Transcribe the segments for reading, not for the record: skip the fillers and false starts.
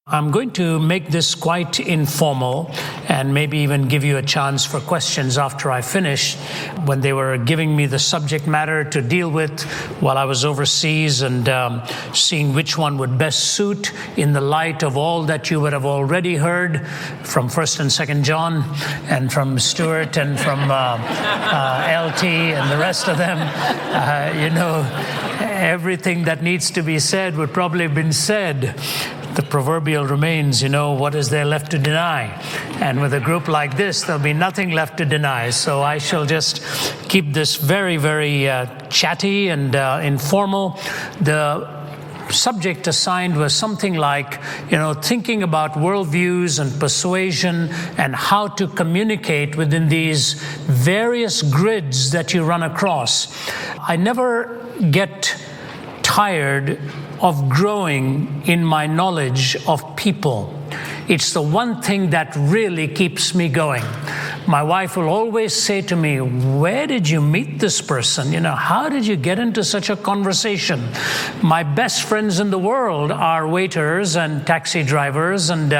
I'm going to make this quite informal and maybe even give you a chance for questions after I finish. When they were giving me the subject matter to deal with while I was overseas and seeing which one would best suit in the light of all that you would have already heard from 1st and 2nd John and from Stuart and from LT and the rest of them, everything that needs to be said would probably have been said. The proverbial remains, what is there left to deny? And with a group like this, there'll be nothing left to deny. So I shall just keep this very, very chatty and informal. The subject assigned was something like, thinking about worldviews and persuasion and how to communicate within these various grids that you run across. I never get tired of growing in my knowledge of people. It's the one thing that really keeps me going. My wife will always say to me, where did you meet this person? How did you get into such a conversation? My best friends in the world are waiters and taxi drivers and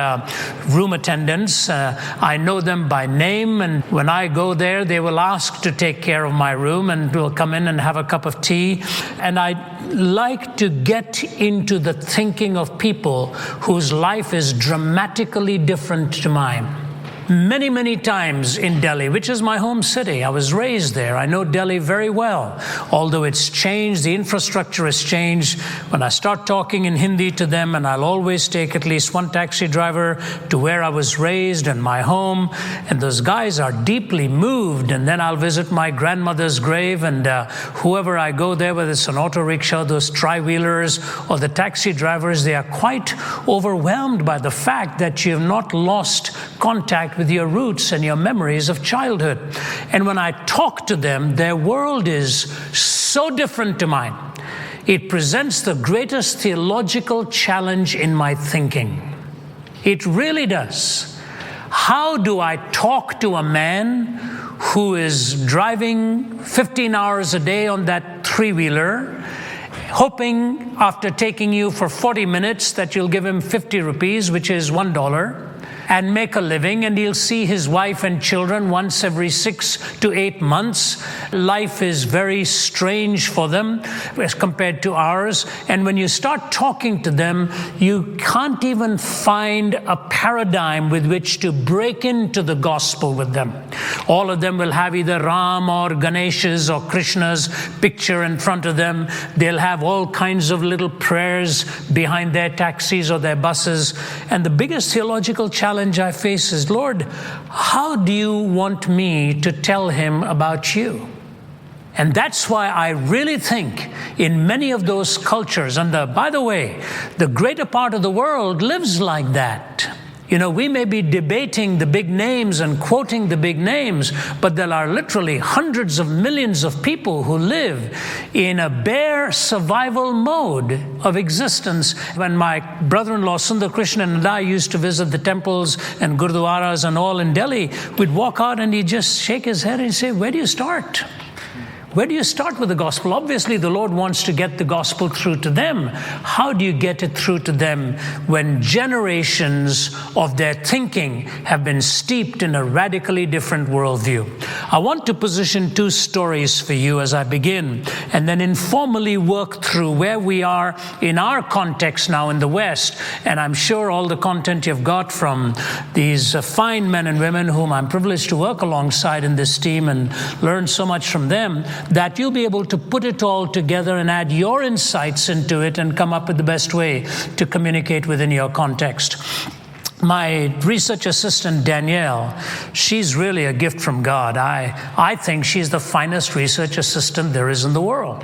room attendants. I know them by name, and when I go there, they will ask to take care of my room and will come in and have a cup of tea. And I like to get into the thinking of people whose life is dramatically different to mine. Many, many times in Delhi, which is my home city. I was raised there. I know Delhi very well. Although it's changed, the infrastructure has changed. When I start talking in Hindi to them, and I'll always take at least one taxi driver to where I was raised and my home, and those guys are deeply moved. And then I'll visit my grandmother's grave, and whoever I go there, whether it's an auto rickshaw, those tri-wheelers, or the taxi drivers, they are quite overwhelmed by the fact that you have not lost contact with your roots and your memories of childhood. And when I talk to them, their world is so different to mine. It presents the greatest theological challenge in my thinking. It really does. How do I talk to a man who is driving 15 hours a day on that three-wheeler, hoping after taking you for 40 minutes that you'll give him 50 rupees, which is $1, and make a living, and he'll see his wife and children once every 6 to 8 months. Life is very strange for them as compared to ours. And when you start talking to them, you can't even find a paradigm with which to break into the gospel with them. All of them will have either Ram or Ganesh's or Krishna's picture in front of them. They'll have all kinds of little prayers behind their taxis or their buses. And the biggest theological challenge I face is, Lord, how do you want me to tell him about you? And that's why I really think in many of those cultures, and by the way, the greater part of the world lives like that. We may be debating the big names and quoting the big names, but there are literally hundreds of millions of people who live in a bare survival mode of existence. When my brother-in-law Sundar Krishnan and I used to visit the temples and gurdwaras and all in Delhi, we'd walk out and he'd just shake his head and say, where do you start? Where do you start with the gospel? Obviously, the Lord wants to get the gospel through to them. How do you get it through to them when generations of their thinking have been steeped in a radically different worldview? I want to position two stories for you as I begin, and then informally work through where we are in our context now in the West. And I'm sure all the content you've got from these fine men and women whom I'm privileged to work alongside in this team and learn so much from them, that you'll be able to put it all together and add your insights into it and come up with the best way to communicate within your context. My research assistant, Danielle, she's really a gift from God. I think she's the finest research assistant there is in the world.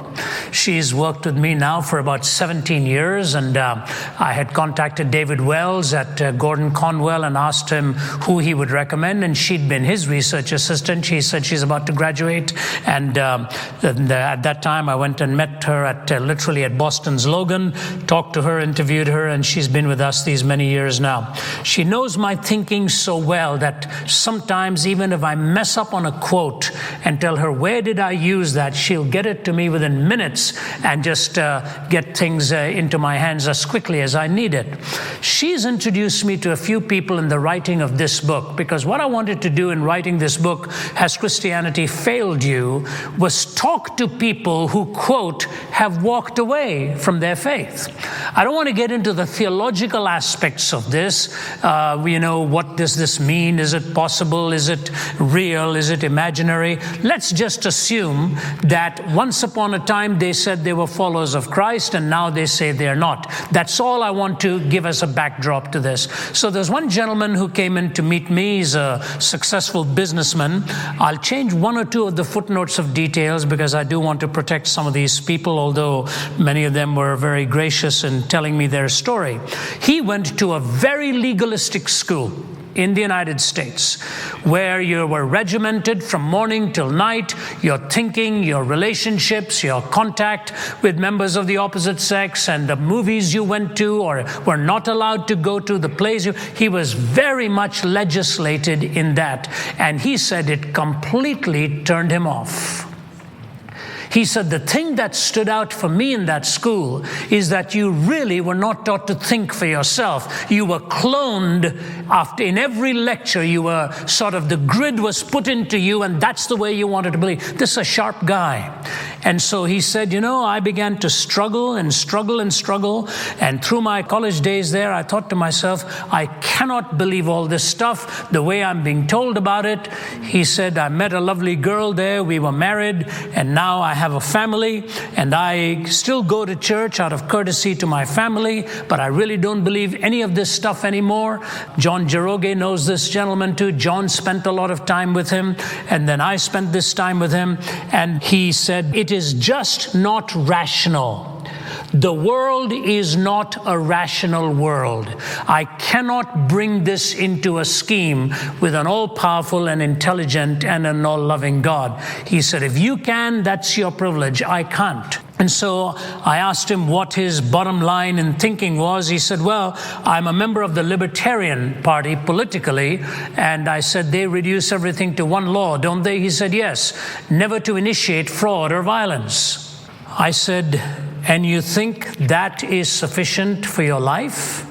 She's worked with me now for about 17 years, and I had contacted David Wells at Gordon Conwell and asked him who he would recommend, and she'd been his research assistant. She said she's about to graduate, and at that time I went and met her literally at Boston's Logan, talked to her, interviewed her, and she's been with us these many years now. She knows my thinking so well that sometimes even if I mess up on a quote and tell her, where did I use that, she'll get it to me within minutes and just get things into my hands as quickly as I need it. She's introduced me to a few people in the writing of this book, because what I wanted to do in writing this book, Has Christianity Failed You?, was talk to people who, quote, have walked away from their faith. I don't want to get into the theological aspects of this. What does this mean? Is it possible? Is it real? Is it imaginary? Let's just assume that once upon a time they said they were followers of Christ and now they say they're not. That's all I want to give as a backdrop to this. So there's one gentleman who came in to meet me. He's a successful businessman. I'll change one or two of the footnotes of details because I do want to protect some of these people, although many of them were very gracious in telling me their story. He went to a very legalistic school in the United States, where you were regimented from morning till night, your thinking, your relationships, your contact with members of the opposite sex, and the movies you went to or were not allowed to go to, the plays he was very much legislated in that. And he said it completely turned him off. He said, the thing that stood out for me in that school is that you really were not taught to think for yourself. You were cloned after, in every lecture, you were sort of, the grid was put into you, and that's the way you wanted to believe. This is a sharp guy. And so he said, I began to struggle and struggle and struggle. And through my college days there, I thought to myself, I cannot believe all this stuff the way I'm being told about it. He said, I met a lovely girl there. We were married, and now I have a family, and I still go to church out of courtesy to my family, but I really don't believe any of this stuff anymore. John Jaroge knows this gentleman too. John spent a lot of time with him, and then I spent this time with him, and he said, it is just not rational. The world is not a rational world. I cannot bring this into a scheme with an all-powerful and intelligent and an all-loving God. He said, if you can, that's your privilege. I can't. And so I asked him what his bottom line in thinking was. He said, well, I'm a member of the Libertarian Party politically. And I said, they reduce everything to one law, don't they? He said, yes, never to initiate fraud or violence. I said, and you think that is sufficient for your life?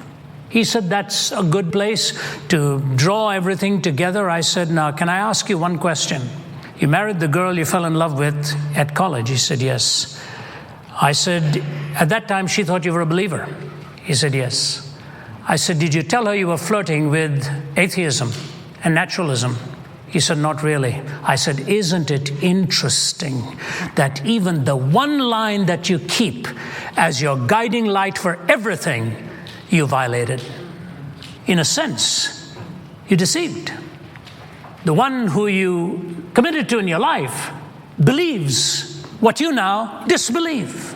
He said, that's a good place to draw everything together. I said, now, can I ask you one question? You married the girl you fell in love with at college. He said, yes. I said, at that time, she thought you were a believer. He said, yes. I said, did you tell her you were flirting with atheism and naturalism? He said, not really. I said, isn't it interesting that even the one line that you keep as your guiding light for everything, you violated? In a sense, you deceived. The one who you committed to in your life believes what you now disbelieve.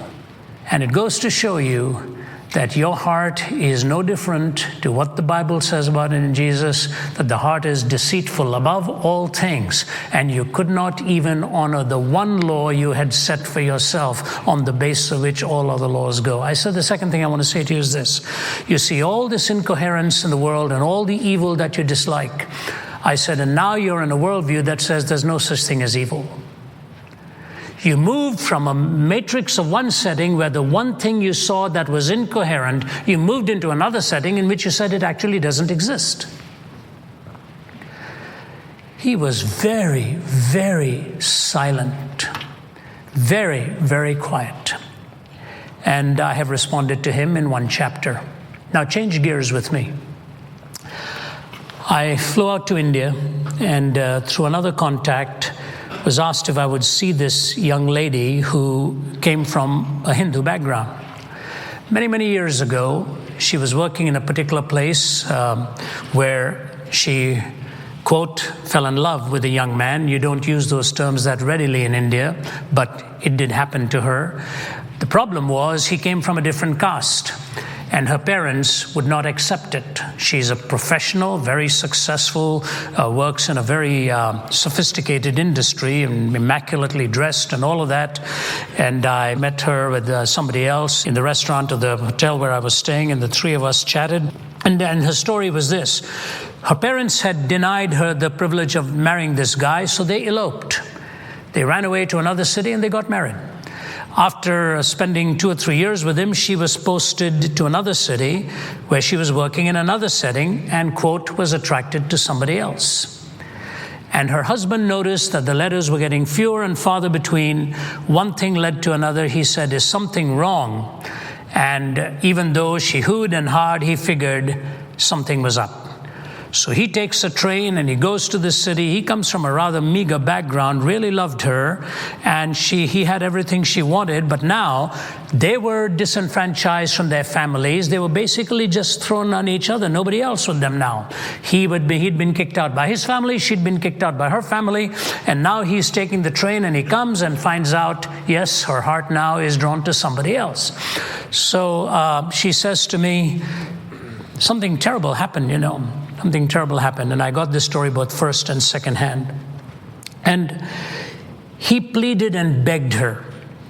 And it goes to show you that your heart is no different to what the Bible says about it in Jesus, that the heart is deceitful above all things, and you could not even honor the one law you had set for yourself on the basis of which all other laws go. I said the second thing I want to say to you is this. You see all this incoherence in the world and all the evil that you dislike. I said, and now you're in a worldview that says there's no such thing as evil. You moved from a matrix of one setting where the one thing you saw that was incoherent, you moved into another setting in which you said it actually doesn't exist. He was very, very silent, very, very quiet. And I have responded to him in one chapter. Now change gears with me. I flew out to India and through another contact was asked if I would see this young lady who came from a Hindu background. Many, many years ago, she was working in a particular place where she, quote, fell in love with a young man. You don't use those terms that readily in India, but it did happen to her. The problem was he came from a different caste, and her parents would not accept it. She's a professional, very successful, works in a very sophisticated industry and immaculately dressed and all of that. And I met her with somebody else in the restaurant of the hotel where I was staying, and the three of us chatted. And her story was this. Her parents had denied her the privilege of marrying this guy, so they eloped. They ran away to another city and they got married. After spending 2 or 3 years with him, she was posted to another city where she was working in another setting and, quote, was attracted to somebody else. And her husband noticed that the letters were getting fewer and farther between. One thing led to another. He said, "Is something wrong?" And even though she hooed and hawed, he figured something was up. So he takes a train and he goes to the city. He comes from a rather meager background, really loved her, and he had everything she wanted, but now they were disenfranchised from their families. They were basically just thrown on each other, nobody else with them now. He'd been kicked out by his family, she'd been kicked out by her family, and now he's taking the train and he comes and finds out, yes, her heart now is drawn to somebody else. So she says to me, something terrible happened, Something terrible happened, and I got this story both first and second hand. And he pleaded and begged her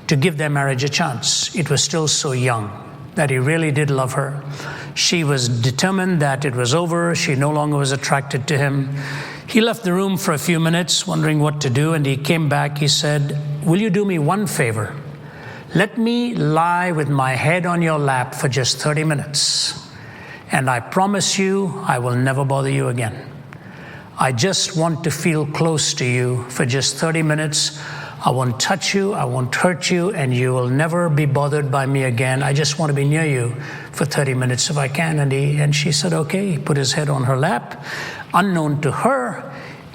to give their marriage a chance. It was still so young that he really did love her. She was determined that it was over. She no longer was attracted to him. He left the room for a few minutes, wondering what to do, and he came back. He said, "Will you do me one favor? Let me lie with my head on your lap for just 30 minutes. And I promise you, I will never bother you again. I just want to feel close to you for just 30 minutes. I won't touch you, I won't hurt you, and you will never be bothered by me again. I just want to be near you for 30 minutes if I can." And she said, okay. He put his head on her lap. Unknown to her,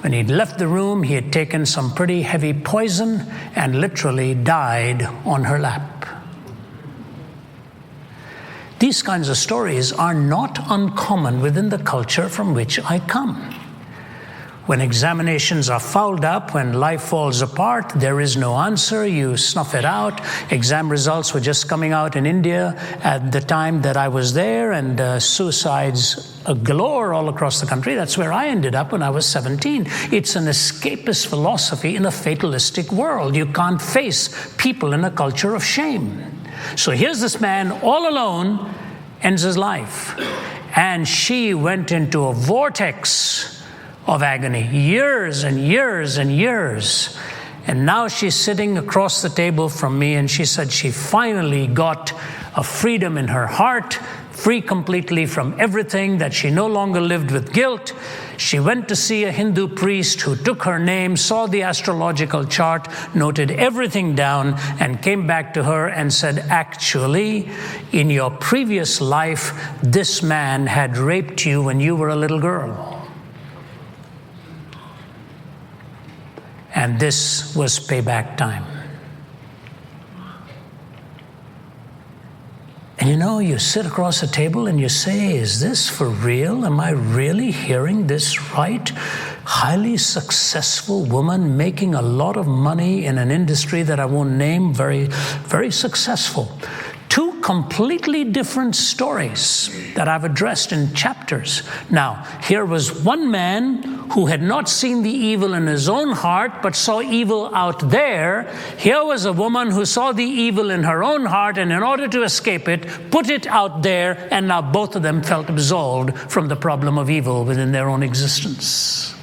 when he'd left the room, he had taken some pretty heavy poison and literally died on her lap. These kinds of stories are not uncommon within the culture from which I come. When examinations are fouled up, when life falls apart, there is no answer, you snuff it out. Exam results were just coming out in India at the time that I was there, and suicides galore all across the country. That's where I ended up when I was 17. It's an escapist philosophy in a fatalistic world. You can't face people in a culture of shame. So here's this man all alone, ends his life. And she went into a vortex of agony, years and years and years. And now she's sitting across the table from me, and she said she finally got a freedom in her heart, free completely from everything, that she no longer lived with guilt. She went to see a Hindu priest who took her name, saw the astrological chart, noted everything down, and came back to her and said, actually, in your previous life, this man had raped you when you were a little girl. And this was payback time. And you sit across a table and you say, is this for real? Am I really hearing this right? Highly successful woman making a lot of money in an industry that I won't name, very, very successful. Two completely different stories that I've addressed in chapters. Now, here was one man who had not seen the evil in his own heart, but saw evil out there. Here was a woman who saw the evil in her own heart, and in order to escape it, put it out there, and now both of them felt absolved from the problem of evil within their own existence.